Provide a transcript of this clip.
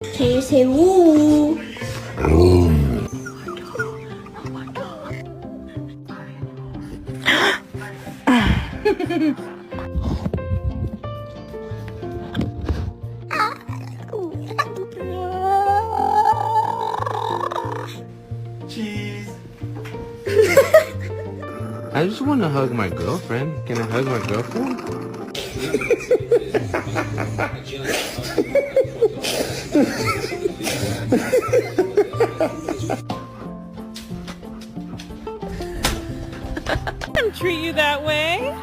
게새우. Cheese. I just want to hug my girlfriend. Can I hug my girlfriend? Treat you that way.